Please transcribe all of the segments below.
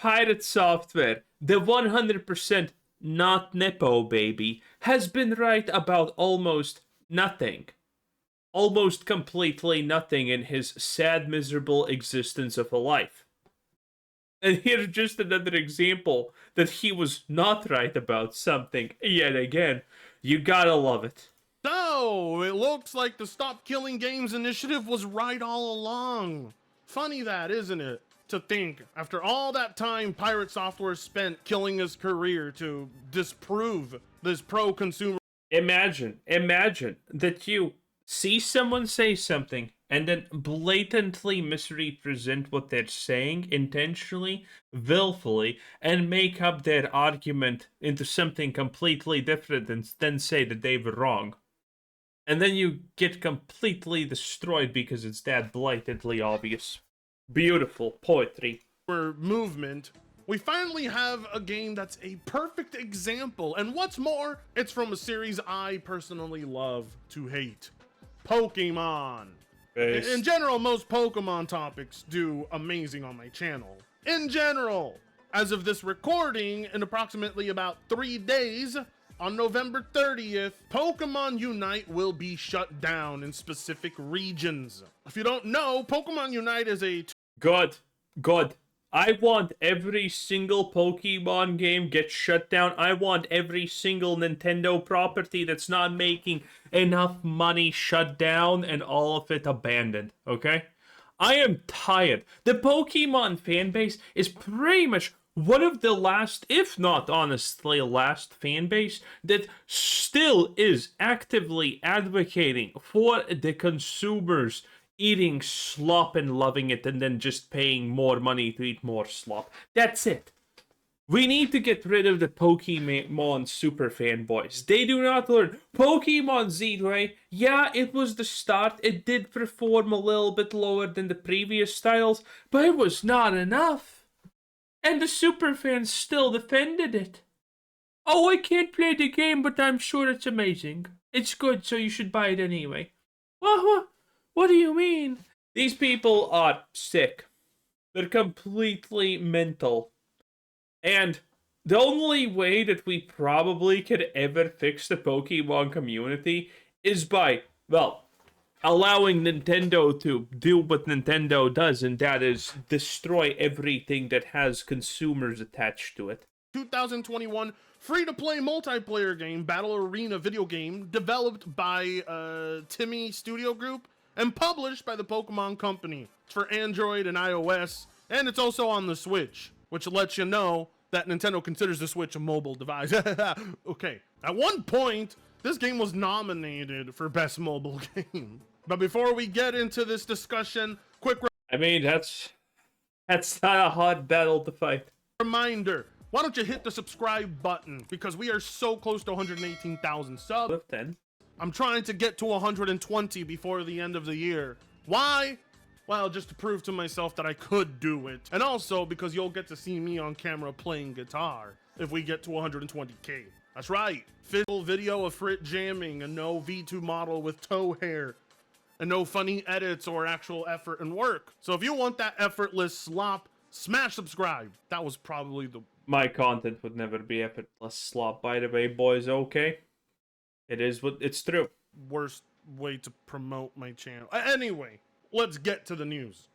Pirate Software, the 100% not Nepo baby, has been right about almost nothing. Almost completely nothing in his sad, miserable existence of a life. And here's just another example that he was not right about something yet again. You gotta love it. So, it looks like the Stop Killing Games initiative was right all along. Funny that, isn't it? To think, after all that time Pirate Software spent killing his career to disprove this pro-consumer. Imagine that you see someone say something and then blatantly misrepresent what they're saying intentionally, willfully, and make up their argument into something completely different and then say that they were wrong. And then you get completely destroyed because it's that blatantly obvious. Beautiful poetry. Movement. We finally have a game that's a perfect example, and what's more, it's from a series I personally love to hate. Pokemon. In general, most Pokemon topics do amazing on my channel. In general, as of this recording, in approximately about 3 days, on November 30th, Pokemon Unite will be shut down in specific regions. If you don't know, Pokemon Unite is a... Good. I want every single Pokemon game get shut down. I want every single Nintendo property that's not making enough money shut down and all of it abandoned, okay? I am tired. The Pokemon fanbase is pretty much one of the last, if not honestly last fanbase that still is actively advocating for the consumers eating slop and loving it and then just paying more money to eat more slop. That's it. We need to get rid of the Pokemon super fanboys. They do not learn. Pokemon Z-Ray, yeah, it was the start. It did perform a little bit lower than the previous styles, but it was not enough. And the super fans still defended it. Oh, I can't play the game, but I'm sure it's amazing. It's good, so you should buy it anyway. What do you mean? These people are sick. They're completely mental. And the only way that we probably could ever fix the Pokemon community is by, well, allowing Nintendo to do what Nintendo does, and that is destroy everything that has consumers attached to it. 2021 free-to-play multiplayer game, Battle Arena video game, developed by Timmy Studio Group, and published by the Pokemon Company. It's for Android and iOS, and it's also on the Switch, which lets you know that Nintendo considers the Switch a mobile device. Okay, at one point, this game was nominated for Best Mobile Game. But before we get into this discussion, I mean, that's not a hard battle to fight. Reminder, why don't you hit the subscribe button, because we are so close to 118,000 subs. I'm trying to get to 120 before the end of the year. Why? Well, just to prove to myself that I could do it. And also because you'll get to see me on camera playing guitar if we get to 120k. That's right. Physical video of Frit jamming, and no V2 model with toe hair, and no funny edits or actual effort and work. So if you want that effortless slop, smash subscribe. That was probably the... My content would never be effortless slop, by the way, boys, okay? It is what it's true. Worst way to promote my channel. Anyway, let's get to the news.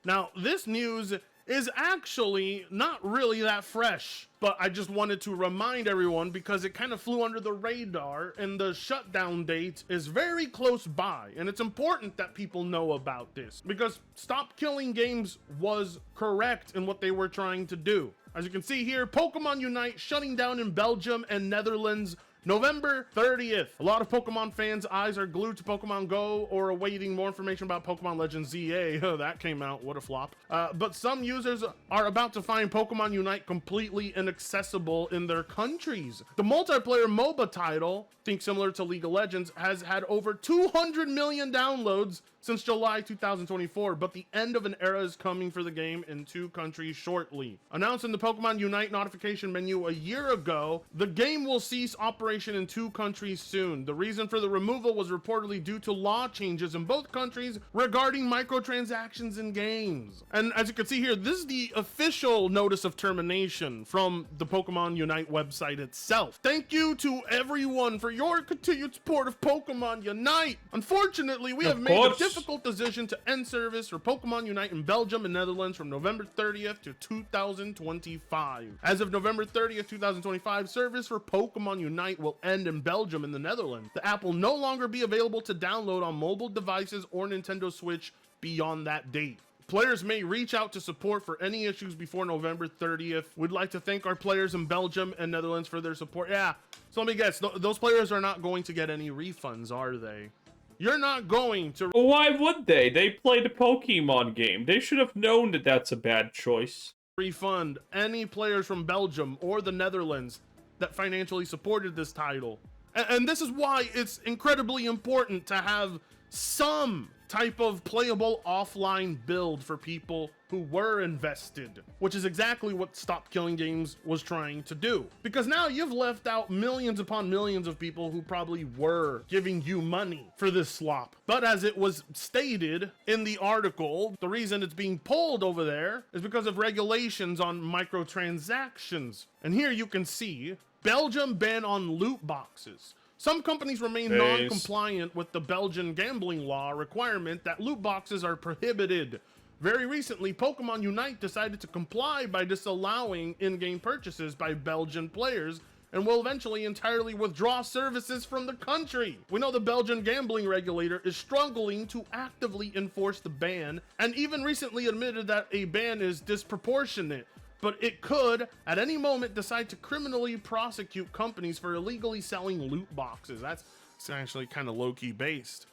Now, this news is actually not really that fresh, but I just wanted to remind everyone because it kind of flew under the radar, and the shutdown date is very close by, and it's important that people know about this because Stop Killing Games was correct in what they were trying to do. As you can see here, Pokemon Unite shutting down in Belgium and Netherlands November 30th. A lot of Pokemon fans' eyes are glued to Pokemon Go or awaiting more information about Pokemon Legends ZA. That came out, what a flop. But some users are about to find Pokemon Unite completely inaccessible in their countries. The multiplayer MOBA title, think similar to League of Legends, has had over 200 million downloads since July 2024, but the end of an era is coming for the game in 2 countries shortly. Announced in the Pokemon Unite notification menu a year ago, the game will cease operation in 2 countries soon. The reason for the removal was reportedly due to law changes in both countries regarding microtransactions in games. And as you can see here, this is the official notice of termination from the Pokemon Unite website itself. Thank you to everyone for your continued support of Pokemon Unite. Unfortunately, we have made the difficult decision to end service for Pokemon Unite in Belgium and Netherlands from November 30th to 2025. As of November 30th, 2025, service for Pokemon Unite will end in Belgium and the Netherlands. The app will no longer be available to download on mobile devices or Nintendo Switch beyond that date. Players may reach out to support for any issues before November 30th. We'd like to thank our players in Belgium and Netherlands for their support. Yeah, so let me guess, those players are not going to get any refunds, are they? You're not going to... Why would they? They played a Pokemon game. They should have known that that's a bad choice. Refund any players from Belgium or the Netherlands that financially supported this title. And this is why it's incredibly important to have some type of playable offline build for people who were invested, which is exactly what Stop Killing Games was trying to do. Because now you've left out millions upon millions of people who probably were giving you money for this slop. But as it was stated in the article, the reason it's being pulled over there is because of regulations on microtransactions. And here you can see Belgium ban on loot boxes. Some companies remain non-compliant with the Belgian gambling law requirement that loot boxes are prohibited. Very recently, Pokemon Unite decided to comply by disallowing in-game purchases by Belgian players and will eventually entirely withdraw services from the country. We know the Belgian gambling regulator is struggling to actively enforce the ban and even recently admitted that a ban is disproportionate. But it could, at any moment, decide to criminally prosecute companies for illegally selling loot boxes. That's actually kind of low-key based.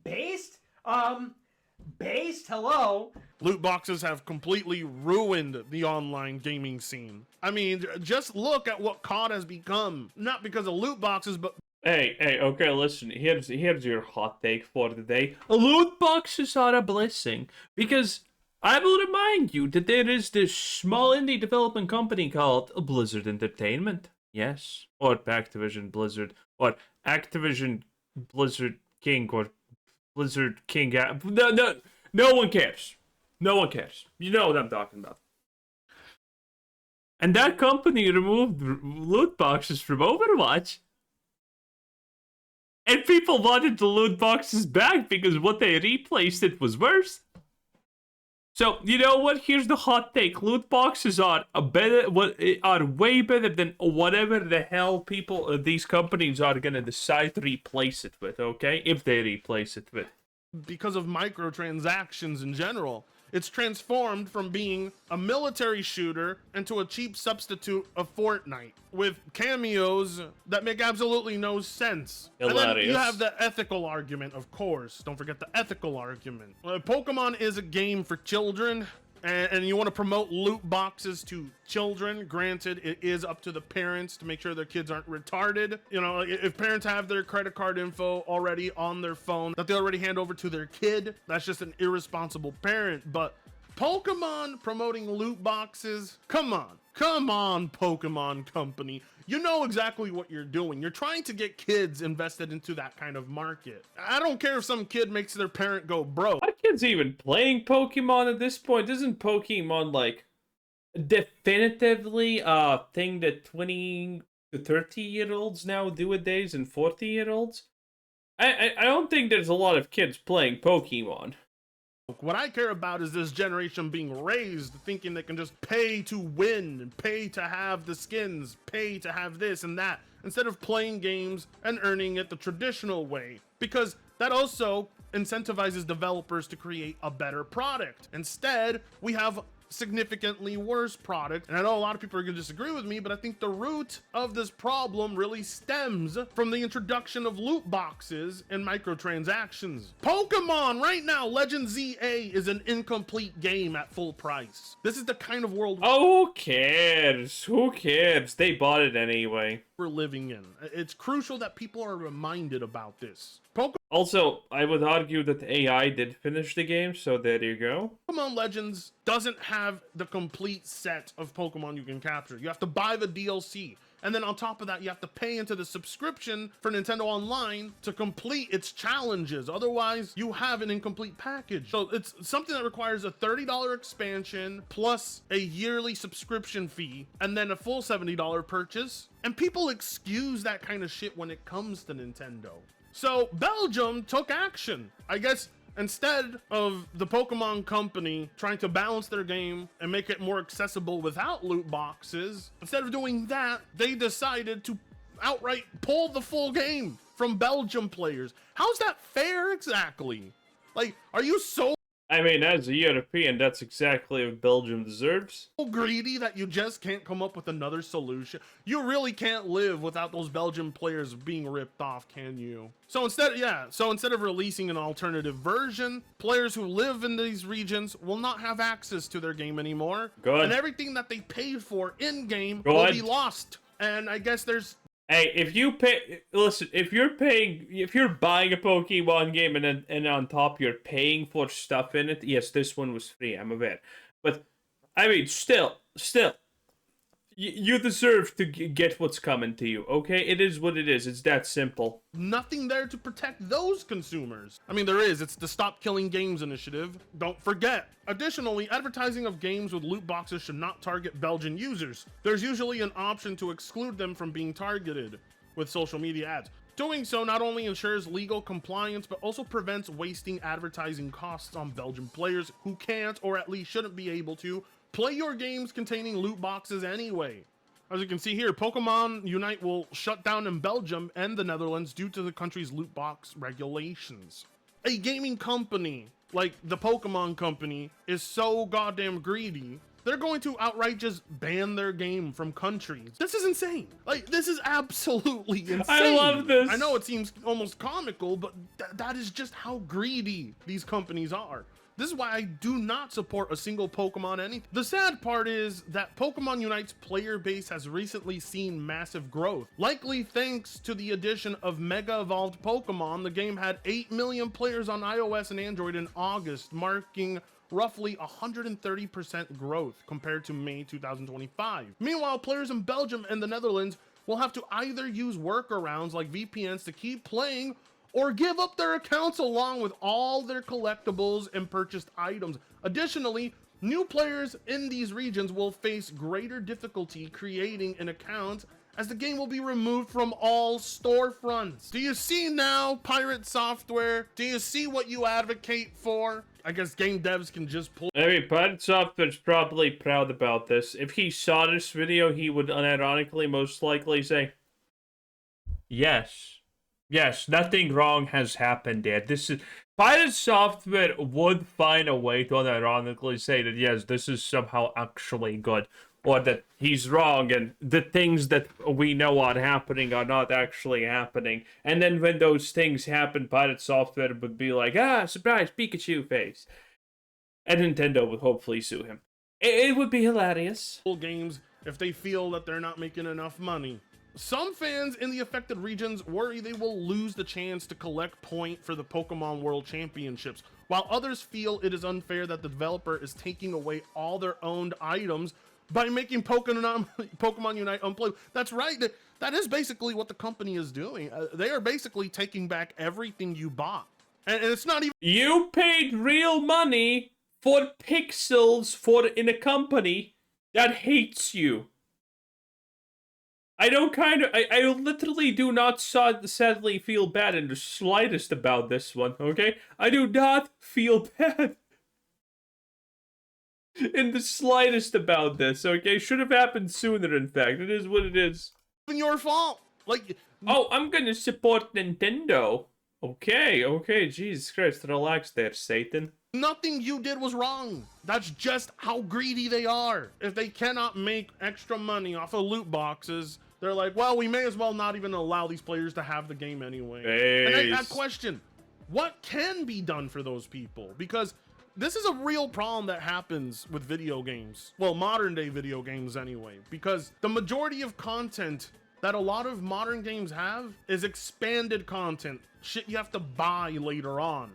Based? Based? Hello? Loot boxes have completely ruined the online gaming scene. I mean, just look at what COD has become. Not because of loot boxes, but... Hey, okay, listen, here's your hot take for the day. Loot boxes are a blessing, because... I will remind you that there is this small indie development company called Blizzard Entertainment. Yes. Or Activision Blizzard. Or Activision Blizzard King. Or Blizzard King. No one cares. No one cares. You know what I'm talking about. And that company removed loot boxes from Overwatch. And people wanted the loot boxes back because what they replaced it was worse. So, you know what? Here's the hot take. Loot boxes are way better than whatever the hell these companies are going to decide to replace it with, okay? If they replace it with. Because of microtransactions in general, it's transformed from being a military shooter into a cheap substitute of Fortnite with cameos that make absolutely no sense. Hilarious. And then you have the ethical argument, of course. Don't forget the ethical argument. Pokemon is a game for children, and you want to promote loot boxes to children. Granted, it is up to the parents to make sure their kids aren't retarded. You know, if parents have their credit card info already on their phone that they already hand over to their kid, that's just an irresponsible parent. But Pokemon promoting loot boxes, come on, Pokemon Company. You know exactly what you're doing. You're trying to get kids invested into that kind of market. I don't care if some kid makes their parent go broke. Are kids even playing Pokemon at this point? Isn't Pokemon, like, definitively a thing that 20 to 30-year-olds now do nowadays and 40-year-olds? I don't think there's a lot of kids playing Pokemon. What I care about is this generation being raised thinking they can just pay to win, pay to have the skins, pay to have this and that, instead of playing games and earning it the traditional way. Because that also incentivizes developers to create a better product. Instead, we have significantly worse product. And I know a lot of people are going to disagree with me, but I think the root of this problem really stems from the introduction of loot boxes and microtransactions. Pokemon right now, Legend ZA is an incomplete game at full price. This is the kind of world who cares? Who cares? They bought it anyway. We're living in. It's crucial that people are reminded about this. Also, I would argue that the AI did finish the game, so there you go. Pokemon Legends doesn't have the complete set of Pokemon you can capture. You have to buy the DLC. And then on top of that, you have to pay into the subscription for Nintendo Online to complete its challenges. Otherwise, you have an incomplete package. So it's something that requires a $30 expansion plus a yearly subscription fee and then a full $70 purchase. And people excuse that kind of shit when it comes to Nintendo. So Belgium took action. I guess instead of the Pokemon Company trying to balance their game and make it more accessible without loot boxes, instead of doing that, they decided to outright pull the full game from Belgium players. How's that fair exactly? Like, are you so I mean, as a European, that's exactly what Belgium deserves. greedy that you just can't come up with another solution? You really can't live without those Belgian players being ripped off, can you? So instead of releasing an alternative version, players who live in these regions will not have access to their game anymore. Good. And everything that they paid for in-game will be lost. And I guess there's Hey, if you pay, listen, if you're buying a Pokemon game and on top you're paying for stuff in it, yes, this one was free, I'm aware. But, I mean, still, you deserve to get what's coming to you, okay? It is what it is, it's that simple. nothing there to protect those consumers. I mean, there is. It's the Stop Killing Games initiative. Don't forget. Additionally, advertising of games with loot boxes should not target Belgian users. There's usually an option to exclude them from being targeted with social media ads. Doing so not only ensures legal compliance, but also prevents wasting advertising costs on Belgian players who can't, or at least shouldn't be able to, play your games containing loot boxes anyway. As you can see here, Pokemon Unite will shut down in Belgium and the Netherlands due to the country's loot box regulations. A gaming company like the Pokemon Company is so goddamn greedy, they're going to outright just ban their game from countries. This is insane. Like, this is absolutely insane. I love this. I know it seems almost comical, but that is just how greedy these companies are. This is why I do not support a single Pokemon anything. The sad part is that Pokemon Unite's player base has recently seen massive growth. Likely thanks to the addition of Mega Evolved Pokemon, the game had 8 million players on iOS and Android in August, marking roughly 130% growth compared to May 2025. Meanwhile, players in Belgium and the Netherlands will have to either use workarounds like VPNs to keep playing or give up their accounts along with all their collectibles and purchased items. Additionally, new players in these regions will face greater difficulty creating an account as the game will be removed from all storefronts. Do you see now, Pirate Software? Do you see what you advocate for? I guess game devs can just pull. I mean, Pirate Software's probably proud about this. If he saw this video, he would unironically most likely say, Yes, nothing wrong has happened there. This is Pirate Software would find a way to unironically say that yes, this is somehow actually good, or that he's wrong and the things that we know are happening are not actually happening. And then when those things happen, Pirate Software would be like, surprise, Pikachu face. And Nintendo would hopefully sue him. It would be hilarious. Games if they feel that they're not making enough money. Some fans in the affected regions worry they will lose the chance to collect point for the Pokemon World Championships, while others feel it is unfair that the developer is taking away all their owned items by making Pokemon Unite unplayable. That's right. That is basically what the company is doing. They are basically taking back everything you bought. And it's not even... You paid real money for pixels in a company that hates you. I literally do not sadly feel bad in the slightest about this one, okay? I do not feel bad in the slightest about this, okay? Should have happened sooner, in fact. It is what it is. Your fault. Like, oh, I'm gonna support Nintendo. Okay, Jesus Christ, relax there, Satan. Nothing you did was wrong. That's just how greedy they are. If they cannot make extra money off of loot boxes, they're like, well, we may as well not even allow these players to have the game anyway. And I question, what can be done for those people? Because this is a real problem that happens with video games. Well, modern day video games anyway, because the majority of content that a lot of modern games have is expanded content. Shit you have to buy later on,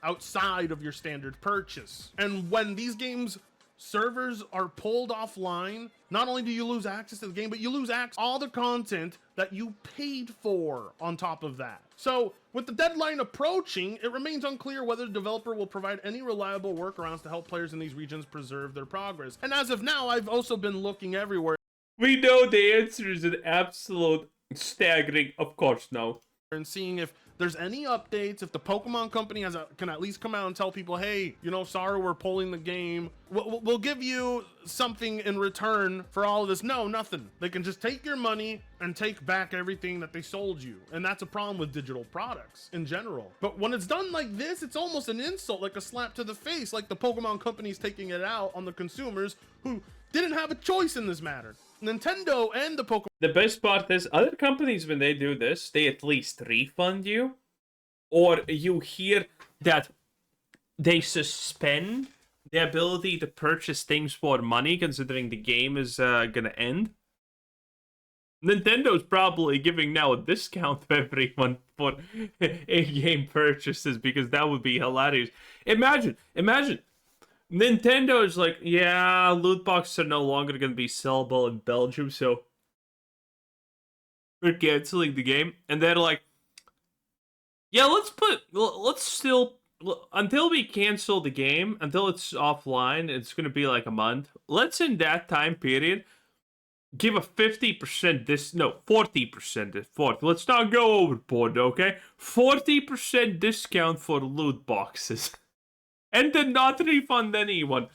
outside of your standard purchase. And when these games servers are pulled offline, not only do you lose access to the game, but you lose access to all the content that you paid for on top of that. So with the deadline approaching, it remains unclear whether the developer will provide any reliable workarounds to help players in these regions preserve their progress. And as of now, I've also been looking everywhere We know the answer is an absolute staggering, of course, no. and seeing if there's any updates, if the Pokemon company can at least come out and tell people, hey, you know, sorry, we're pulling the game. We'll give you something in return for all of this. No, nothing. They can just take your money and take back everything that they sold you. And that's a problem with digital products in general. But when it's done like this, it's almost an insult, like a slap to the face, like the Pokemon company's taking it out on the consumers who didn't have a choice in this matter. Nintendo and the Pokemon. The best part is, other companies, when they do this, they at least refund you. Or you hear that they suspend the ability to purchase things for money, considering the game is gonna end. Nintendo's probably giving now a discount to everyone for in-game purchases, because that would be hilarious. Imagine. Nintendo is like, yeah, loot boxes are no longer going to be sellable in Belgium, so we're canceling the game. And they're like, yeah, let's still, until we cancel the game, until it's offline, it's going to be like a month. Let's, in that time period, give a 50% 40%. Let's not go overboard, okay? 40% discount for loot boxes. And then not refund anyone.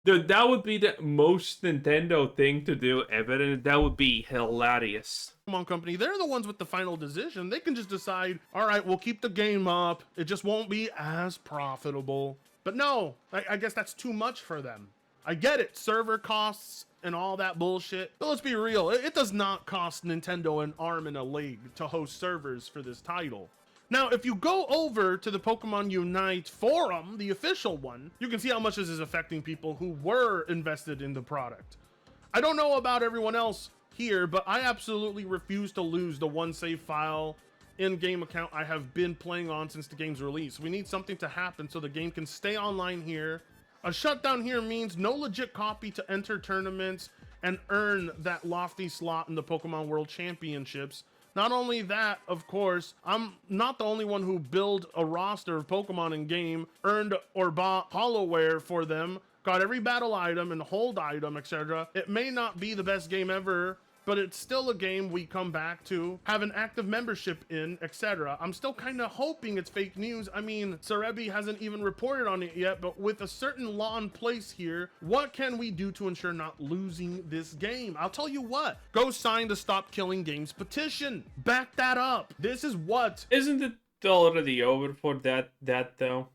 Dude, that would be the most Nintendo thing to do ever, and that would be hilarious. Pokemon company, they're the ones with the final decision. They can just decide, all right, we'll keep the game up. It just won't be as profitable. But no, I guess that's too much for them. I get it, server costs and all that bullshit. But let's be real, it does not cost Nintendo an arm and a leg to host servers for this title. Now, if you go over to the Pokemon Unite forum, the official one, you can see how much this is affecting people who were invested in the product. I don't know about everyone else here, but I absolutely refuse to lose the one save file in-game account I have been playing on since the game's release. We need something to happen so the game can stay online here. A shutdown here means no legit copy to enter tournaments and earn that lofty slot in the Pokemon World Championships. Not only that, of course, I'm not the only one who built a roster of Pokemon in game, earned or bought hollowware for them, got every battle item and hold item, etc. It may not be the best game ever, but it's still a game we come back to, have an active membership in, etc. I'm still kind of hoping it's fake news. I mean, Serebi hasn't even reported on it yet, but with a certain law in place here, what can we do to ensure not losing this game? I'll tell you what, go sign the Stop Killing Games petition. Back that up. This is what... Isn't it already over for that though?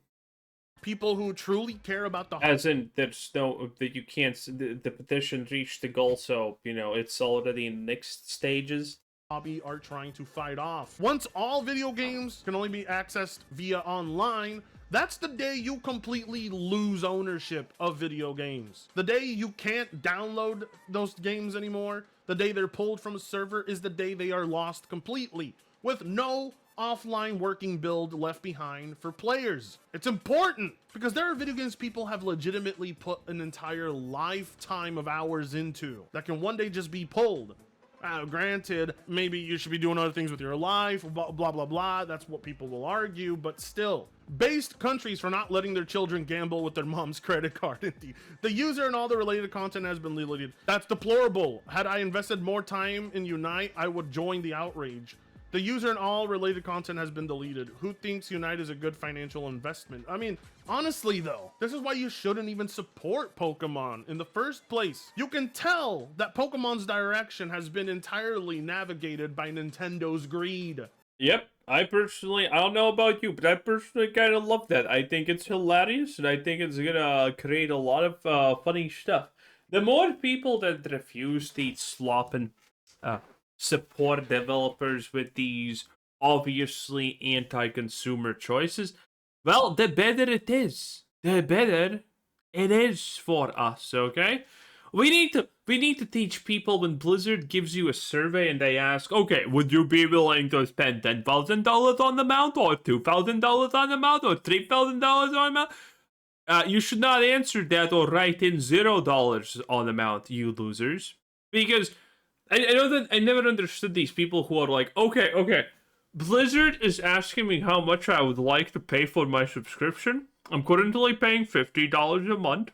People who truly care about the... As in, there's no, that you can't, the petition reached the goal, so, you know, it's already in next stages. Hobby are trying to fight off. Once all video games can only be accessed via online, that's the day you completely lose ownership of video games. The day you can't download those games anymore, the day they're pulled from a server, is the day they are lost completely, with no offline working build left behind for players. It's important because there are video games people have legitimately put an entire lifetime of hours into that can one day just be pulled. Granted, maybe you should be doing other things with your life, blah, blah, blah, blah. That's what people will argue, but still. Based countries for not letting their children gamble with their mom's credit card. Indeed. The user and all the related content has been deleted. That's deplorable. Had I invested more time in Unite, I would join the outrage. The user and all related content has been deleted. Who thinks Unite is a good financial investment? I mean, honestly though, this is why you shouldn't even support Pokemon in the first place. You can tell that Pokemon's direction has been entirely navigated by Nintendo's greed. Yep, I don't know about you, but I personally kind of love that. I think it's hilarious, and I think it's gonna create a lot of funny stuff. The more people that refuse these slopping, support developers with these obviously anti-consumer choices, well, the better it is. The better it is for us, okay? We need to teach people when Blizzard gives you a survey and they ask, okay, would you be willing to spend $10,000 on the mount, or $2,000 on the mount, or $3,000 on the mount? You should not answer that or write in $0 on the mount, you losers. Because I know that I never understood these people who are like, okay, Blizzard is asking me how much I would like to pay for my subscription. I'm currently paying $50 a month.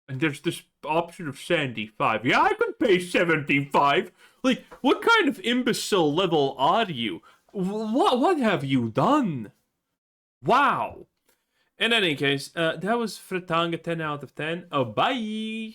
And there's this option of 75. Yeah, I could pay 75. Like, what kind of imbecile level are you? What have you done? Wow. In any case, that was Fritanga 10 out of 10. Oh, bye.